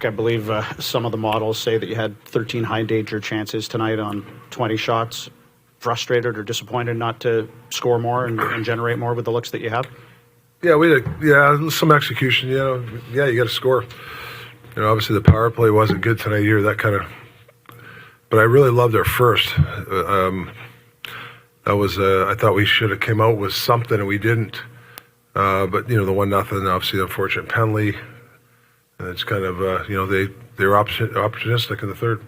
Rick, I believe some of the models say that you had 13 high danger chances tonight on 20 shots. Frustrated or disappointed not to score more and generate more with the looks that you have? Yeah, we had some execution. You got to score. Obviously the power play wasn't good tonight either. But I really loved our first. That was I thought we should have came out with something and we didn't. But the 1-0, obviously the unfortunate penalty, and it's kind of they were opportunistic in the third.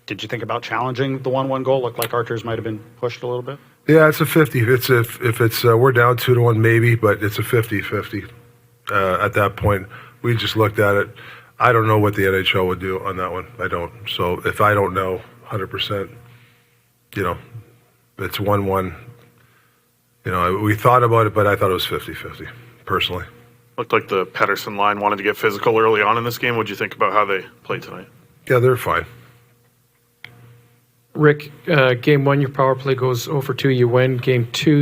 Did you think about challenging the 1-1 goal? Looked like Arturs might have been pushed a little bit. Yeah, it's a 50. If it's we're down 2-1 maybe, but it's a 50-50. At that point, we just looked at it. I don't know what the NHL would do on that one. I don't. So if I don't know 100%, it's 1-1. We thought about it, but I thought it was 50-50 personally. Looked like the Pettersson line wanted to get physical early on in this game. What do you think about how they played tonight? Yeah, they're fine. Rick, game 1, your power play goes 0 for 2, you win. Game 2,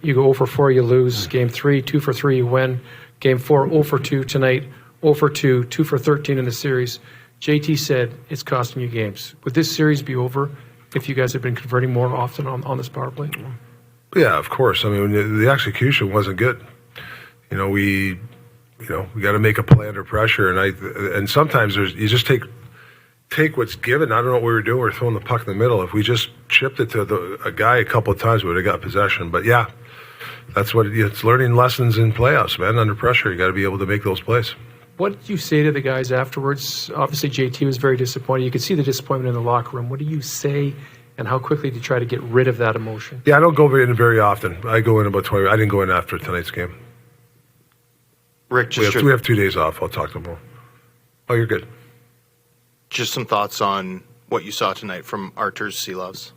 you go 0 for 4, you lose. Game 3, 2 for 3, you win. Game 4, 0 for 2 tonight, 0 for 2, 2 for 13 in the series. JT said it's costing you games. Would this series be over if you guys had been converting more often on this power play? Yeah, of course. I mean, the execution wasn't good. We got to make a play under pressure, and sometimes you just take what's given. I don't know what we were doing. We were throwing the puck in the middle. If we just chipped it to a guy a couple of times, we would have got possession. But yeah, that's what it's learning lessons in playoffs, man. Under pressure, you got to be able to make those plays. What did you say to the guys afterwards? Obviously, JT was very disappointed. You could see the disappointment in the locker room. What do you say, and how quickly do you try to get rid of that emotion? Yeah, I don't go in very often. I go in about 20. I didn't go in after tonight's game. Rick, we have 2 days off. I'll talk to them more. Oh, you're good. Just some thoughts on what you saw tonight from Arturs Silovs.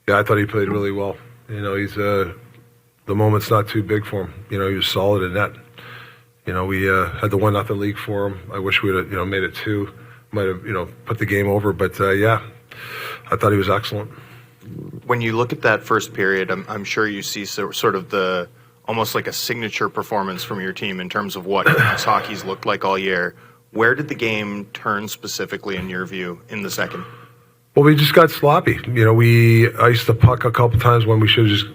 Yeah, I thought he played really well. He's the moment's not too big for him. He was solid in net. We had the 1-0 lead for him. I wish we'd have made it 2. Might have put the game over. But yeah, I thought he was excellent. When you look at that first period, I'm sure you see sort of almost like a signature performance from your team in terms of what hockey's looked like all year. Where did the game turn specifically, in your view, in the second? Well, we just got sloppy. We iced the puck a couple times when we should have just,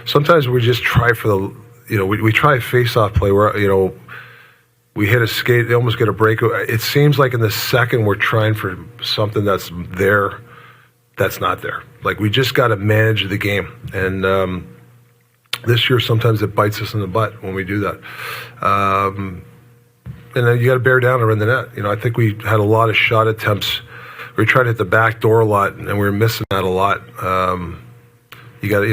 sometimes we just try for we try a face-off play where, we hit a skate, they almost get a break. It seems like in the second we're trying for something that's there, that's not there. We just got to manage the game. And this year, sometimes it bites us in the butt when we do that. And then you got to bear down around the net. I think we had a lot of shot attempts. We were trying to hit the back door a lot, and we were missing that a lot. You got to,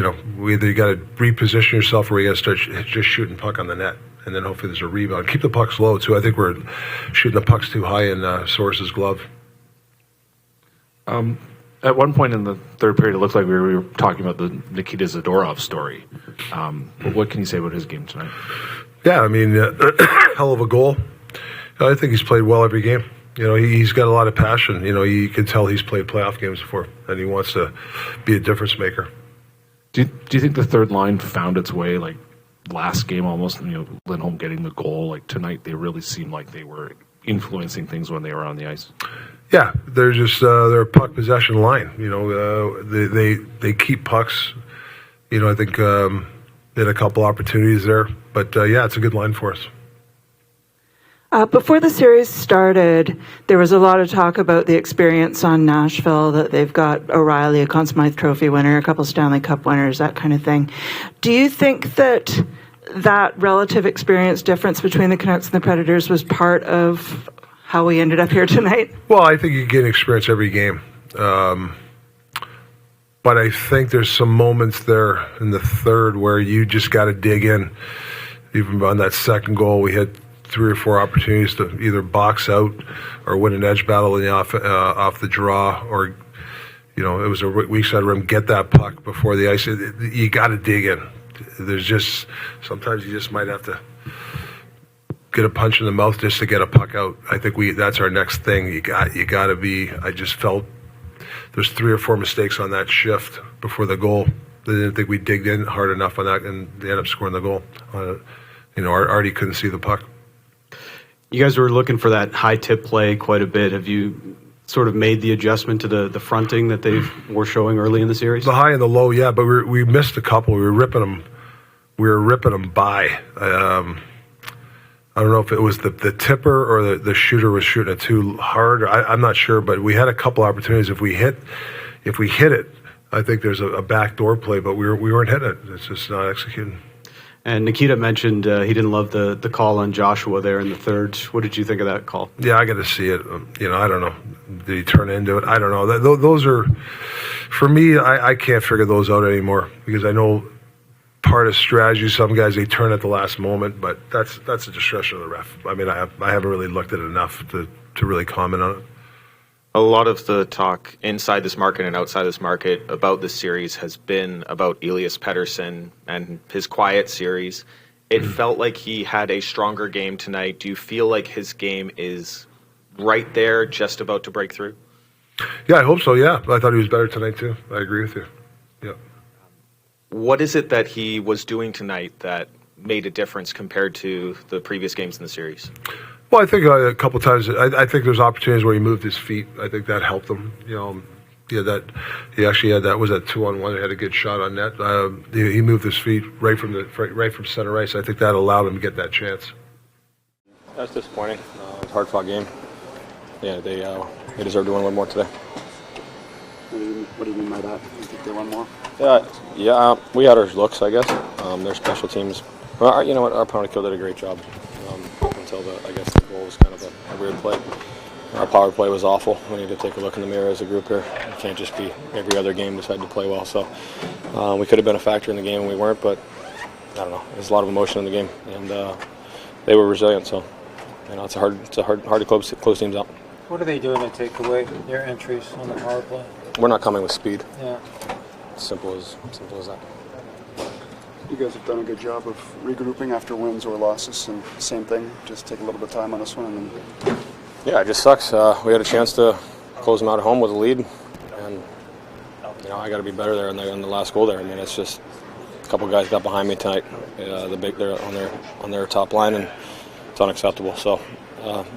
either you got to reposition yourself, or you got to start just shooting puck on the net, and then hopefully there's a rebound. Keep the pucks low too. I think we're shooting the pucks too high in Source's glove. At one point in the third period, it looked like we were talking about the Nikita Zadorov story. But what can you say about his game tonight? Yeah, I mean, hell of a goal. I think he's played well every game. He's got a lot of passion. You can tell he's played playoff games before, and he wants to be a difference maker. Do you think the third line found its way, last game almost? Lindholm getting the goal. Tonight, they really seemed like they were influencing things when they were on the ice. Yeah, they're just they're a puck possession line. They keep pucks. I think they had a couple opportunities there, but yeah, it's a good line for us. Before the series started, there was a lot of talk about the experience on Nashville, that they've got O'Reilly, a Conn Smythe Trophy winner, a couple Stanley Cup winners, that kind of thing. Do you think that relative experience difference between the Canucks and the Predators was part of how we ended up here tonight? Well, I think you get experience every game. But I think there's some moments there in the third where you just got to dig in. Even on that second goal, we had 3 or 4 opportunities to either box out or win an edge battle in the off the draw, or it was a weak side rim, get that puck before the ice. You got to dig in. There's just sometimes you just might have to get a punch in the mouth just to get a puck out. I think that's our next thing. You got to be. I just felt there's 3 or 4 mistakes on that shift before the goal. They didn't think we digged in hard enough on that, and they ended up scoring the goal. Artie couldn't see the puck. You guys were looking for that high tip play quite a bit. Have you sort of made the adjustment to the fronting that they were showing early in the series? The high and the low, yeah, but we missed a couple. We were ripping them by. I don't know if it was the tipper or the shooter was shooting it too hard. I'm not sure, but we had a couple opportunities. If we hit it, I think there's a backdoor play, but we weren't hitting it. It's just not executing. And Nikita mentioned he didn't love the call on Joshua there in the third. What did you think of that call? Yeah, I got to see it. I don't know. Did he turn into it? I don't know. Those are, for me, I can't figure those out anymore because I know part of strategy, some guys, they turn at the last moment, but that's the discretion of the ref. I mean, I haven't really looked at it enough to really comment on it. A lot of the talk inside this market and outside this market about this series has been about Elias Pettersson and his quiet series. It felt like he had a stronger game tonight. Do you feel like his game is right there, just about to break through? Yeah, I hope so, yeah. I thought he was better tonight, too. I agree with you. Yeah. What is it that he was doing tonight that made a difference compared to the previous games in the series? Well, I think a couple of times, I think there's opportunities where he moved his feet. I think that helped him. He actually had that, was that 2-on-1, he had a good shot on net. He moved his feet right from center ice. I think that allowed him to get that chance. That's disappointing. It was a hard-fought game. Yeah, they deserved to win one more today. What do you mean by that? You think they won more? Yeah, we had our looks, I guess. Their special teams. Well, you know what? Our opponent killed did a great job until the goal was kind of a weird play. Our power play was awful. We need to take a look in the mirror as a group here. It can't just be every other game decide to play well. So we could have been a factor in the game and we weren't, but I don't know. There's a lot of emotion in the game, and they were resilient. So it's hard to close teams out. What are they doing to take away their entries on the power play? We're not coming with speed. Yeah. Simple as that. You guys have done a good job of regrouping after wins or losses, and same thing, just take a little bit of time on this one. And then... Yeah, it just sucks. We had a chance to close them out at home with a lead, and I got to be better there in the last goal there. I mean, it's just a couple guys got behind me tonight. They're on their top line, and it's unacceptable. So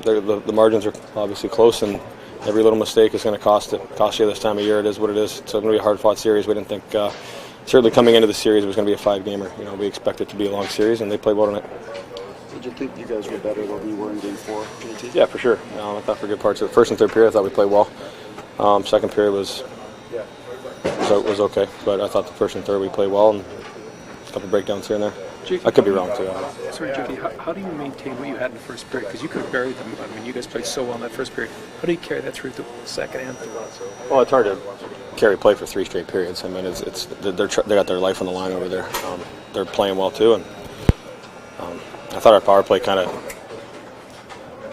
the margins are obviously close, and every little mistake is going to cost you this time of year. It is what it is. It's going to be a hard-fought series. We didn't think, certainly coming into the series, it was going to be a 5-gamer. We expect it to be a long series, and they played well tonight. Did you think you guys were better than you were in Game 4, JT? Yeah, for sure. I thought for good parts of the first and third period, I thought we played well. Second period was okay, but I thought the first and third we played well, and a couple breakdowns here and there. I could be wrong too. Sorry, Jody, how do you maintain what you had in the first period? Because you could have buried them. I mean, you guys played so well in that first period. How do you carry that through the second and third? Well, it's hard to carry play for 3 straight periods. I mean, they got their life on the line over there. They're playing well too, and I thought our power play kind of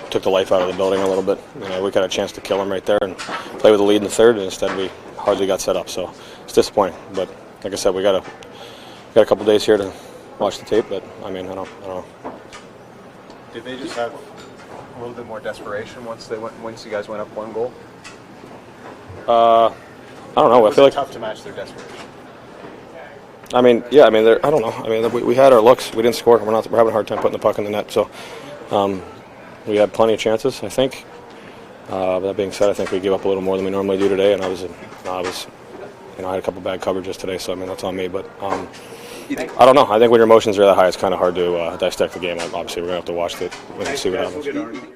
took the life out of the building a little bit. We got a chance to kill them right there and play with the lead in the third, and instead we hardly got set up. So it's disappointing. But like I said, we got a couple days here to watch the tape. But I mean, I don't know. Did they just have a little bit more desperation once you guys went up 1 goal? I don't know. I feel like tough to match their desperation. I mean, yeah. I mean, I don't know. I mean, we had our looks. We didn't score. We're having a hard time putting the puck in the net. So we had plenty of chances, I think. But that being said, I think we gave up a little more than we normally do today. And I had a couple bad coverages today. So I mean, that's on me. But I don't know. I think when your emotions are that high, it's kind of hard to dissect the game. Obviously, we're gonna have to watch it and see what happens.